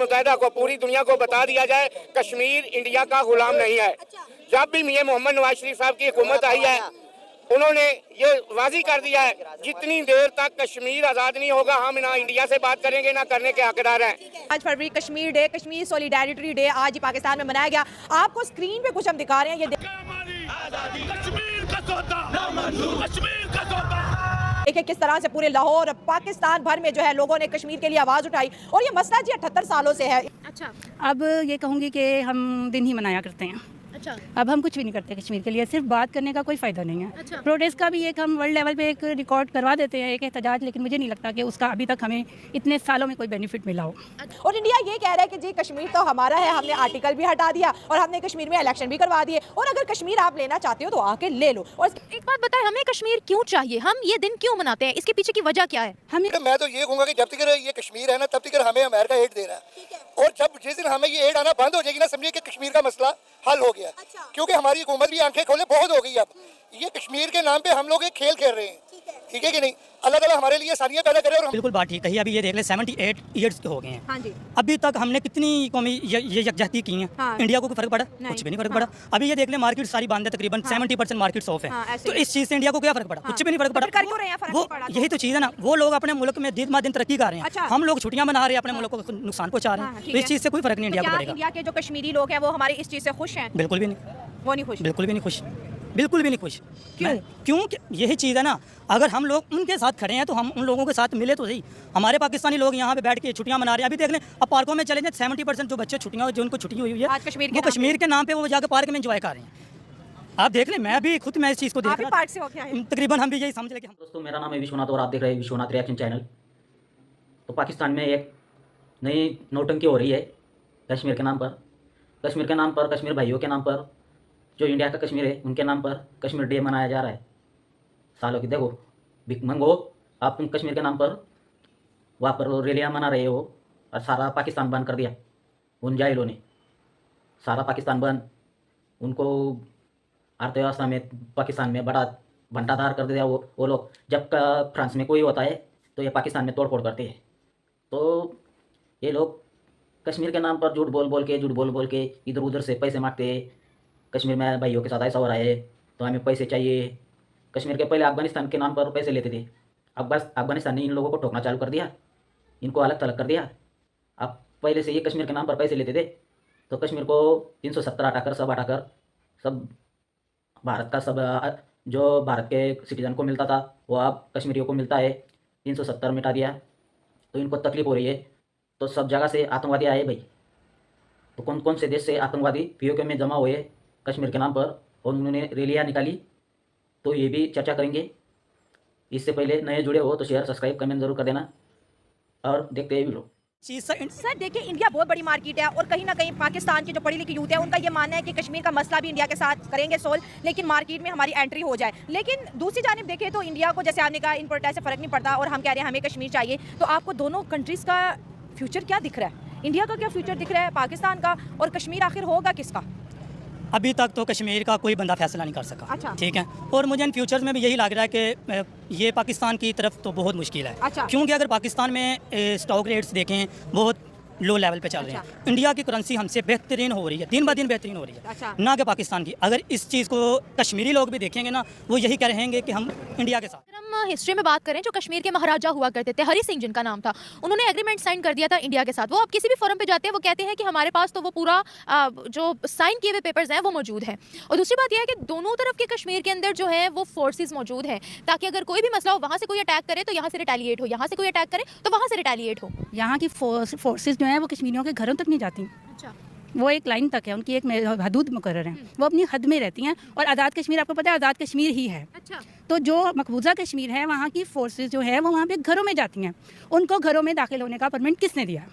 मुत्तहिदा को, पूरी दुनिया को बता दिया जाए कश्मीर इंडिया का गुलाम नहीं है। जब भी मियां मोहम्मद नवाज शरीफ साहब की हुकूमत आई है, उन्होंने ये वाजी कर दिया है जितनी देर तक कश्मीर आज़ाद नहीं होगा हम ना इंडिया से बात करेंगे ना करने के हकदार हैं। आज फरवरी Kashmir day, Kashmir solidarity day आज ही पाकिस्तान में मनाया गया। आपको स्क्रीन पे कुछ हम दिखा रहे हैं, ये देखिए किस तरह से पूरे लाहौर पाकिस्तान भर में जो है लोगों ने कश्मीर के लिए आवाज़ उठाई और ये मसला जी 78 सालों से है। अच्छा, अब ये कहूँगी कि हम दिन ही मनाया करते हैं। अच्छा, अब हम कुछ भी नहीं करते कश्मीर के लिए, सिर्फ बात करने का कोई फ़ायदा नहीं है। अच्छा। प्रोटेस्ट का भी एक हम वर्ल्ड लेवल पे एक रिकॉर्ड करवा देते हैं, एक एहतजाज, लेकिन मुझे नहीं लगता कि उसका अभी तक हमें इतने सालों में कोई बेनिफिट मिला हो। और इंडिया ये कह रहा है कि जी कश्मीर तो हमारा है, हमने आर्टिकल भी हटा दिया और हमने कश्मीर में इलेक्शन भी करवा दिए और अगर कश्मीर आप लेना चाहते हो तो आके ले लो। और एक बात बताएं, हमें कश्मीर क्यों चाहिए? हम ये दिन क्यों मनाते हैं? इसके पीछे की वजह क्या है? हमें मैं तो ये कहूँगा कि जब तक ये कश्मीर है ना तब तक हमें अमेरिका एड दे रहा है, और जब जिस दिन हमें ये एड आना बंद हो जाएगी ना, समझिए कि कश्मीर का मसला हल हो गया। क्योंकि हमारी हुकूमत भी आंखें खोले बहुत हो गई। अब ये कश्मीर के नाम पे हम लोग एक खेल खेल रहे हैं, ठीक है कि नहीं? अल्लाह ताला हमारे लिए आसानियां पैदा करे। और बिल्कुल बात ठीक कही। अभी ये देख ले 78 ईयर्स के हो गए हैं। हाँ जी। अभी तक हमने कितनी कौमी ये यकजहती की हैं। हाँ। इंडिया को कोई फर्क पड़ा? कुछ भी नहीं फर्क पड़ा। अभी ये देख ले मार्केट सारी बंद है, तकरीबन 70% मार्केट ऑफ है। हाँ, ऐसे तो ही। इस चीज़ से इंडिया को क्या फर्क पड़ा? कुछ भी नहीं फर्क तो पड़ा। फिर कर क्यों रहे हैं? फर्क वो नहीं पड़ा तो? यही तो चीज़ है ना, वो लोग अपने मुल्क में दिन ब दिन तरक्की कर रहे हैं। अच्छा। हम लोग छुट्टियां मना रहे हैं, अपने मुल्क को नुकसान पहुंचा रहे हाँ, हैं। ठीक तो इस है। चीज़ से कोई फर्क नहीं तो इंडिया को क्या पड़ेगा। इंडिया के जो कश्मीरी लोग हैं वो हमारी इस चीज़ से खुश हैं? बिल्कुल भी नहीं, वो नहीं खुश। बिल्कुल भी नहीं खुश, बिल्कुल भी नहीं खुश। क्यों? क्योंकि यही चीज़ है ना, अगर हम लोग उनके साथ खड़े हैं तो हम उन लोगों के साथ मिले तो सही। हमारे पाकिस्तानी लोग यहाँ पे बैठ के छुट्टियां मना रहे हैं। अभी देख लें, अब पार्कों में चले जाए, 70% जो बच्चे छुट्टियां जो उनको छुट्टी हुई है आज कश्मीर के वो नाम कश्मीर के नाम पे वो जाकर पार्क में एंजॉय कर रहे हैं। आप देख लें, मैं भी खुद मैं इस चीज़ को आप देख भी रहा पार्क से होके आए? तकरीबन हम भी यही समझ लें। दोस्तों, मेरा नाम है विश्वनाथ और आप देख रहे हैं विश्वनाथ रिएक्शन चैनल। तो पाकिस्तान में एक नई नौटंकी हो रही है कश्मीर के नाम पर। कश्मीर के नाम पर, कश्मीर भाइयों के नाम पर, जो इंडिया का कश्मीर है उनके नाम पर कश्मीर डे मनाया जा रहा है। सालों की देखो भिख मंगो, आप कश्मीर के नाम पर वहाँ पर रैलियाँ मना रहे हो और सारा पाकिस्तान बंद कर दिया उन जाहिलों ने। सारा पाकिस्तान बंद, उनको अर्थव्यवस्था में पाकिस्तान में बड़ा भंटाधार कर दिया वो लोग। जब फ्रांस में कोई होता है तो ये पाकिस्तान में तोड़ फोड़ करते हैं। तो ये लोग कश्मीर के नाम पर झूठ बोल बोल के इधर उधर से पैसे मांगते हैं। कश्मीर में भाइयों के साथ ऐसा हो रहा है तो हमें पैसे चाहिए। कश्मीर के पहले अफगानिस्तान के नाम पर पैसे लेते थे। अफगानिस्तान ने इन लोगों को ठोकना चालू कर दिया, इनको अलग थलग कर दिया। अब पहले से ये कश्मीर के नाम पर पैसे लेते थे तो कश्मीर को 370 हटाकर सब भारत का सब जो भारत के सिटीजन को मिलता था वो अब कश्मीरियों को मिलता है। 370 मिटा दिया तो इनको तकलीफ हो रही है। तो सब जगह से आतंकवादी आए भाई। तो कौन कौन से देश से आतंकवादी पीओके में जमा हुए कश्मीर के नाम पर और उन्होंने रैलियाँ निकाली, तो ये भी चर्चा करेंगे। इससे पहले नए जुड़े हो तो शेयर सब्सक्राइब कमेंट जरूर कर देना और देखते हैं वीडियो। सर देखिए, इंडिया बहुत बड़ी मार्केट है और कहीं ना कहीं पाकिस्तान के जो पढ़ी लिखी यूथ है उनका ये मानना है कि कश्मीर का मसला भी इंडिया के साथ करेंगे सोल्व, लेकिन मार्केट में हमारी एंट्री हो जाए। लेकिन दूसरी जानिब देखें तो इंडिया को, जैसे आपने कहा, इन प्रोटेस्ट से फ़र्क नहीं पड़ता और हम कह रहे हैं हमें कश्मीर चाहिए। तो आपको दोनों कंट्रीज़ का फ्यूचर क्या दिख रहा है? इंडिया का क्या फ्यूचर दिख रहा है, पाकिस्तान का, और कश्मीर आखिर होगा किसका? अभी तक तो कश्मीर का कोई बंदा फैसला नहीं कर सका। अच्छा। ठीक है, और मुझे इन फ्यूचर्स में भी यही लग रहा है कि ये पाकिस्तान की तरफ तो बहुत मुश्किल है। अच्छा। क्योंकि अगर पाकिस्तान में स्टॉक रेट्स देखें बहुत लो लेवल पे चल रहे हैं। इंडिया की करेंसी हमसे बेहतरीन हो रही है, दिन ब दिन बेहतरीन हो रही है। अच्छा। ना कि पाकिस्तान की। अगर इस चीज़ को कश्मीरी लोग भी देखेंगे ना, वो यही कह रहेंगे कि हम इंडिया के साथ। अगर हम हिस्ट्री में बात करें, जो कश्मीर के महाराजा हुआ करते थे, हरी सिंह जिनका नाम था, उन्होंने एग्रीमेंट साइन कर दिया था इंडिया के साथ। वो अब किसी भी फोरम पे जाते हैं वो कहते हैं कि हमारे पास तो वो पूरा जो साइन किए हुए पेपर्स हैं वो मौजूद है। और दूसरी बात यह है कि दोनों तरफ के कश्मीर के अंदर जो है वो फोर्सेज मौजूद हैं, ताकि अगर कोई भी मसला हो, वहाँ से कोई अटैक करे तो यहाँ से रिटेलिएट हो, यहाँ से कोई अटैक करे तो वहाँ से रिटेलिएट हो। यहाँ की फोर्सेस जो हैं वो कश्मीरियों के घरों तक नहीं जाती। अच्छा। वो एक लाइन तक है, उनकी एक हदूद मुकर्रर है, वो अपनी हद में रहती हैं। और आज़ाद कश्मीर, आपको पता है, आज़ाद कश्मीर ही है। अच्छा। तो जो मकबूजा कश्मीर है वहाँ की फोर्सेस जो है वो वहाँ पे घरों में जाती हैं। उनको घरों में दाखिल होने का परमिट किसने दिया?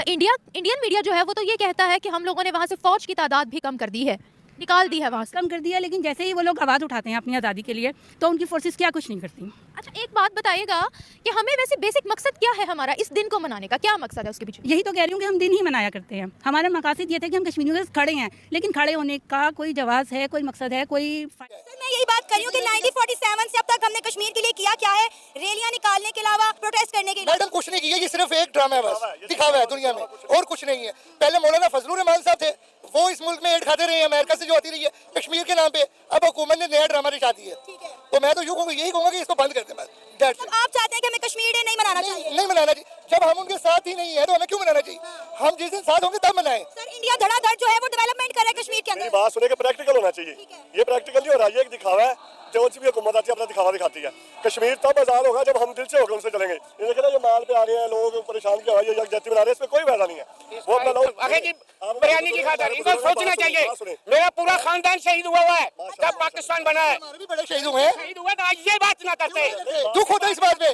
इंडियन मीडिया जो है वो तो ये कहता है कि हम लोगों ने वहाँ से फौज की तादाद भी कम कर दी है, निकाल दी है वहाँ से। कम कर दिया, लेकिन जैसे ही वो लोग आवाज़ उठाते हैं अपनी आज़ादी के लिए तो उनकी फोर्सेस क्या कुछ नहीं करती। अच्छा, एक बात बताइएगा कि हमें वैसे बेसिक मकसद क्या है हमारा इस दिन को मनाने का, क्या मकसद है उसके पीछे? यही तो कह रही हूँ कि हम दिन ही मनाया करते हैं। हमारा मकासद ये थे कि हम कश्मीरियों के साथ खड़े हैं, लेकिन खड़े होने का कोई जवाब है, कोई मकसद है, कोई सर मैं यही बात कर रही हूँ कि 1947 से अब तक हमने कश्मीर के लिए किया क्या है, रैलियां निकालने के अलावा, प्रोटेस्ट करने के अलावा? मैडम कुछ नहीं किया, ये सिर्फ एक ड्रामा है, बस दिखावा है दुनिया में, और कुछ नहीं है। पहले मौलाना फजलुर रहमान साहब थे, वो इस मुल्क में एड खाते रहे हैं, अमेरिका से जो आती रही है कश्मीर के नाम पे। अब हुकूमत ने नया ड्रामा रिचा दी है, तो मैं तो यही कहूँगा कि इसको बंद कर दें बस। अब आप चाहते हैं कि हमें कश्मीर डे नहीं मनाना चाहिए? नहीं मनाना चाहिए, जब हम उनके साथ ही नहीं है तो हमें क्यों मनाना चाहिए? हम जिस दिन साथ होंगे तब मनाएं। सर इंडिया धड़ाधड़ जो है वो डेवलपमेंट कर रहा है कश्मीर के मेरी अंदर। बात सुने कि प्रैक्टिकल होना चाहिए, ये प्रैक्टिकल नहीं हो रहा, ये एक दिखावा है। जो भी हुकूमत आती है अपना दिखावा दिखाती है। कश्मीर तब आजाद होगा जब हम दिल से होकर उनसे चलेंगे। ये देखिए ना, ये माल पे आ रहे हैं लोग, परेशान किया हुआ है, ये यकजहती बना रहे हैं, इसमें कोई फायदा नहीं है। वो अपना लोग आगे की बयानी की खातिर इनको सोचना चाहिए। मेरा पूरा खानदान शहीद हुआ है जब पाकिस्तान बना है, हमारे भी बड़े शहीद हुए हैं, शहीद हुआ तो आज ये बात ना करते। दुख होता है इस बात में।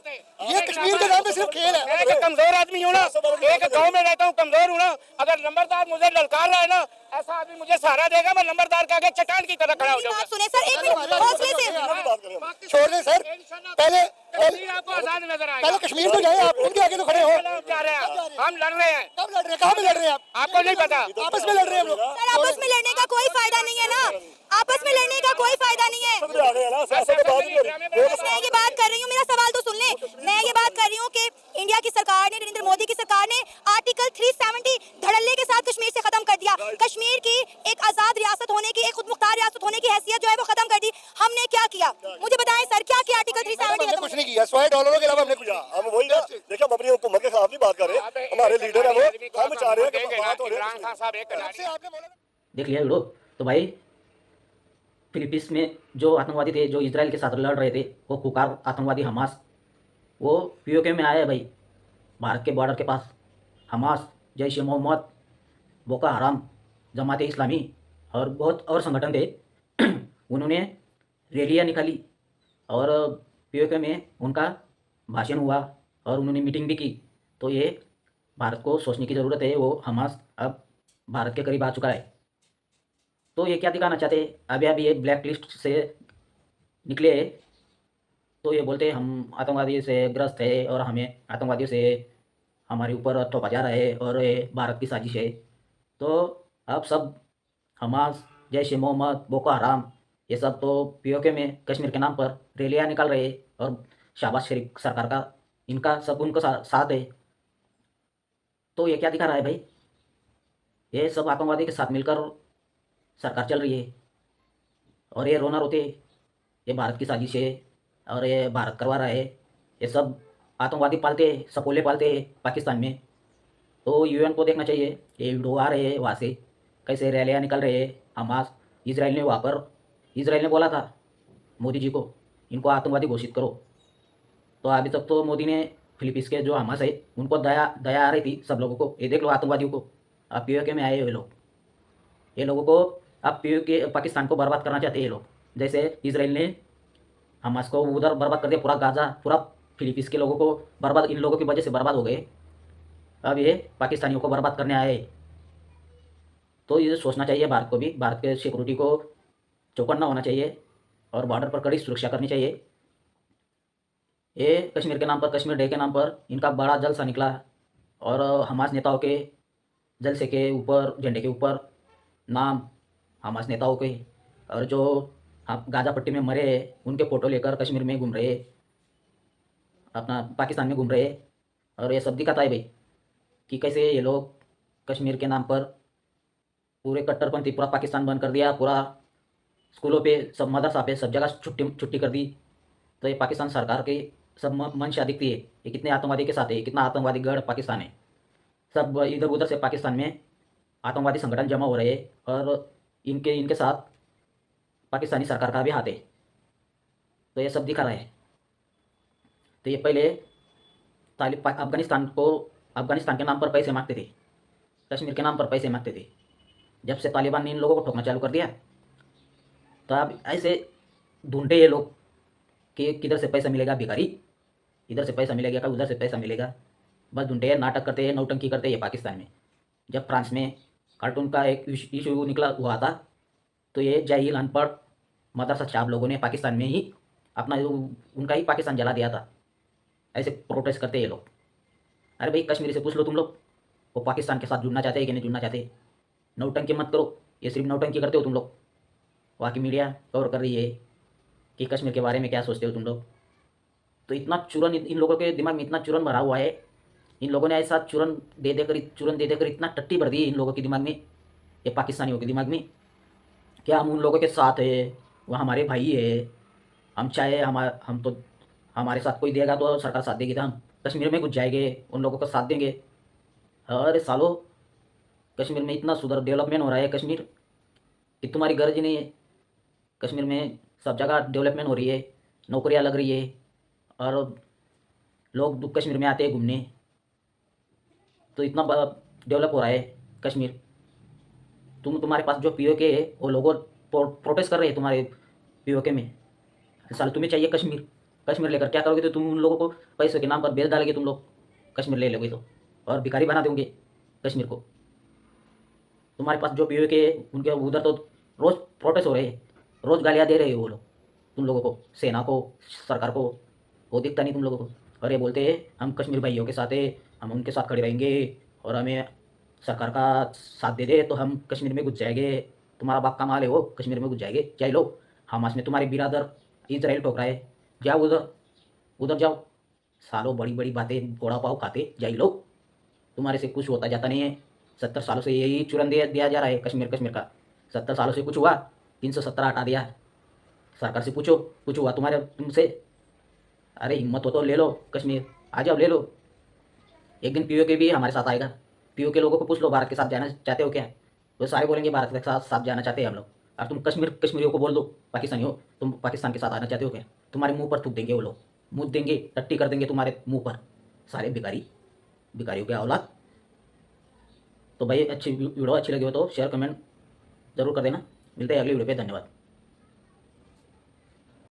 ये कश्मीर के नाम पे सिर्फ खेल है। मैं एक कमजोर आदमी हूँ ना, एक गांव में रहता हूँ, कमजोर हूँ ना। अगर नंबरदार मुझे ललकार रहा है ना, ऐसा आदमी मुझे सहारा देगा, मैं नंबरदार के आगे चट्टान की तरह खड़ा हो जाऊंगा। सुने सर, एक मिनट हौसले से। छोड़ दें सर, पहले कश्मीर आपको आजाद नजर आएगा। पहले कश्मीर तो जाए, आप उनके आगे तो खड़े हो। जा रहे हैं हम, लड़ रहे हैं। कब लड़ रहे हैं, कहाँ पे लड़ रहे हैं आप? आपको नहीं पता, आपस में लड़ रहे हैं हम लोग। सर आपस में लड़ने का कोई फायदा नहीं है ना, आपस में लड़ने का कोई फायदा नहीं है। सब आ गए हैं ना, सियासत की बात नहीं हो रही। मैं ये बात कर रही हूँ, मेरा सवाल तो सुन ले। मैं ये बात कर रही हूँ कि इंडिया की सरकार ने, नरेंद्र मोदी की सरकार ने आर्टिकल 370 धड़ल्ले के साथ कश्मीर से खत्म कर दिया। कश्मीर की एक आजाद रियासत होने की, एक खुदमुख्तार रियासत होने की हैसियत जो है वो खत्म कर दी। हमने क्या किया, मुझे बताएं सर, क्या किया आर्टिकल 370? हमने कुछ नहीं किया, $100 के अलावा हमने कुछ नहीं हम वही ना, देखिए हम अपनी हुकूमत के खिलाफ नहीं बात कर रहे, हमारे लीडर है वो, हम चाह रहे हैं कि बात हो रही है। इमरान साहब एक किया। देख लिया वीडियो। तो भाई फिलीपींस में जो आतंकवादी थे, जो इजराइल के साथ लड़ रहे थे, वो खुकार आतंकवादी हमास, वो पीओके में आया है भाई, भारत के बॉर्डर के पास। हमास, जैश ए मोहम्मद, बोको हराम, जमात इस्लामी और बहुत और संगठन थे। उन्होंने रैलियाँ निकाली और पीओके में उनका भाषण हुआ और उन्होंने मीटिंग भी की। तो ये भारत को सोचने की ज़रूरत है, वो हमास अब भारत के करीब आ चुका है। तो ये क्या दिखाना चाहते हैं, अभी अभी ये ब्लैक लिस्ट से निकले हैं, तो ये बोलते हैं हम आतंकवादी से ग्रस्त है और हमें आतंकवादियों से हमारे ऊपर थोपा जा रहा है और ये भारत की साजिश है। तो अब सब हमास, जैश ए मोहम्मद, बोको हराम, ये सब तो पीओके में कश्मीर के नाम पर रैलियाँ निकाल रहे हैं और शहबाज शरीफ सरकार का, इनका सब उनका साथ है। तो ये क्या दिखा रहा है भाई, ये सब आतंकवादी के साथ मिलकर सरकार चल रही है और ये रोना रोते, ये भारत की साजिश है और ये भारत करवा रहा है। ये सब आतंकवादी पालते, सपोले पालते हैं पाकिस्तान में। तो यूएन को देखना चाहिए, ये वीडियो आ रहे हैं वहाँ से, कैसे रैलियाँ निकल रहे हैं। हमास, इजराइल ने वहाँ पर, इजराइल ने बोला था मोदी जी को, इनको आतंकवादी घोषित करो। तो अभी तक तो मोदी ने फिलीपींस के जो हमास है उनको दया आ रही थी सब लोगों को, ये देख लो आतंकवादियों को। अब पीओके में आए हुए लोग, ये लोगों को अब पीओके पाकिस्तान को बर्बाद करना चाहते हैं ये लोग। जैसे इजराइल ने हमास को उधर बर्बाद कर दिया, पूरा गाजा, पूरा फिलीपींस के लोगों को बर्बाद, इन लोगों की वजह से बर्बाद हो गए। अब ये पाकिस्तानियों को बर्बाद करने आए। तो ये सोचना चाहिए भारत को भी, भारत के सिक्योरिटी को चौकन्ना होना चाहिए और बॉर्डर पर कड़ी सुरक्षा करनी चाहिए। ये कश्मीर के नाम पर, कश्मीर डे के नाम पर इनका बड़ा जलसा निकला और हमास नेताओं के जलसे के ऊपर, झंडे के ऊपर नाम हमास नेताओं के, और जो गाजा पट्टी में मरे उनके फ़ोटो लेकर कश्मीर में घूम रहे, अपना पाकिस्तान में घूम रहे। और ये सब दिखाता है भाई कि कैसे ये लोग कश्मीर के नाम पर पूरे कट्टरपंथी, पूरा पाकिस्तान बंद कर दिया, पूरा स्कूलों पे, सब मदरसा पे, सब जगह छुट्टी कर दी। तो ये पाकिस्तान सरकार की सब मंशा दिखती है, ये कितने आतंकवादी के साथ है, कितना आतंकवादी गढ़ पाकिस्तान है। सब इधर उधर से पाकिस्तान में आतंकवादी संगठन जमा हो रहे हैं और इनके साथ पाकिस्तानी सरकार का भी हाथ है। तो ये सब दिखा रहा है। तो ये पहले अफगानिस्तान के नाम पर पैसे मांगते थे, कश्मीर के नाम पर पैसे मांगते थे। जब से तालिबान ने इन लोगों को ठोकना चालू कर दिया, तो अब ऐसे ढूंढे ये लोग कि किधर से पैसा मिलेगा, भिखारी इधर से पैसा मिलेगा, उधर से पैसा मिलेगा, बस ढूंढे हैं, नाटक करते हैं, नौटंकी करते हैं। पाकिस्तान में जब फ्रांस में कार्टून का एक इशू निकला हुआ था, तो ये जाहिल अनपढ़ मदरसा छाप लोगों ने पाकिस्तान में ही अपना जो उनका ही पाकिस्तान जला दिया था। ऐसे प्रोटेस्ट करते ये लोग। अरे भाई कश्मीरी से पूछ लो तुम लोग, वो पाकिस्तान के साथ जुड़ना चाहते हैं कि नहीं जुड़ना चाहते। नौटंकी मत करो, ये सिर्फ नौटंकी करते हो तुम लोग। वहाँ की मीडिया कवर कर रही है कि कश्मीर के बारे में क्या सोचते हो तुम लोग। तो इतना चूरन इन लोगों के दिमाग में इतना चूरन भरा हुआ है, इन लोगों ने ऐसा चूरन दे देकर इतना टट्टी भर दी इन लोगों के दिमाग में, ये पाकिस्तानियों के दिमाग में, क्या हम उन लोगों के साथ है, वो हमारे भाई है, हम चाहे हम तो हमारे साथ कोई देगा तो सरकार साथ देगी, तो हम कश्मीर में घुस जाएंगे, उन लोगों का साथ देंगे। अरे सालो, कश्मीर में इतना सुधर डेवलपमेंट हो रहा है कश्मीर कि तुम्हारी गरज ही नहीं है। कश्मीर में सब जगह डेवलपमेंट हो रही है, नौकरियां लग रही है, और लोग कश्मीर में आते हैं घूमने। तो इतना डेवलप हो रहा है कश्मीर। तुम्हारे पास जो पीओके है वो लोगों प्रोटेस्ट कर रहे हैं तुम्हारे पीओके में। साल तुम्हें चाहिए कश्मीर, कश्मीर लेकर क्या करोगे? तो तुम उन लोगों को पैसों के नाम पर बेच डालोगे तुम लोग, कश्मीर ले लोगे तो, और भिखारी बना दोगे कश्मीर को। तुम्हारे पास जो पीओके है उनके उधर तो रोज़ प्रोटेस्ट हो रहे हैं, रोज़ गालियाँ दे रहे हो वो लोग तुम लोगों को, सेना को, सरकार को। वो दिखता नहीं तुम लोगों को। और ये बोलते हैं हम कश्मीर भाइयों के साथ है, हम उनके साथ खड़े रहेंगे, और हमें सरकार का साथ दे दे तो हम कश्मीर में घुस जाएंगे। तुम्हारा बाप का माल है वो, कश्मीर में घुस जाएंगे। चाहे लो, हमास में तुम्हारे बिरादर इजराइल ठोक रहा है, जाओ उधर जाओ। सालों बड़ी बड़ी बातें घोड़ा पाव खाते जाई लो, तुम्हारे से कुछ होता जाता नहीं है। 70 सालों से यही चूरन दिया जा रहा है कश्मीर का। 70 सालों से कुछ हुआ? 317 हटा दिया। सरकार से पूछो कुछ हुआ तुमसे? अरे हिम्मत हो तो ले लो कश्मीर, आ जाओ ले लो। एक दिन पीओके भी हमारे साथ आएगा। पीओके लोगों को पूछ लो भारत के साथ जाना चाहते हो क्या, वो सारे बोलेंगे भारत के साथ जाना चाहते हैं हम लोग। और तुम कश्मीरियों को बोल दो, पाकिस्तानी हो तुम, पाकिस्तान के साथ आना चाहते हो क्या, तुम्हारे मुंह पर थूक देंगे वो लोग, मुँह देंगे, टट्टी कर देंगे तुम्हारे मुंह पर, सारे भिखारियों के औलाद। तो भाई वीडियो अच्छी लगी हो तो शेयर कमेंट जरूर कर देना। मिलते हैं अगली वीडियो पे, धन्यवाद।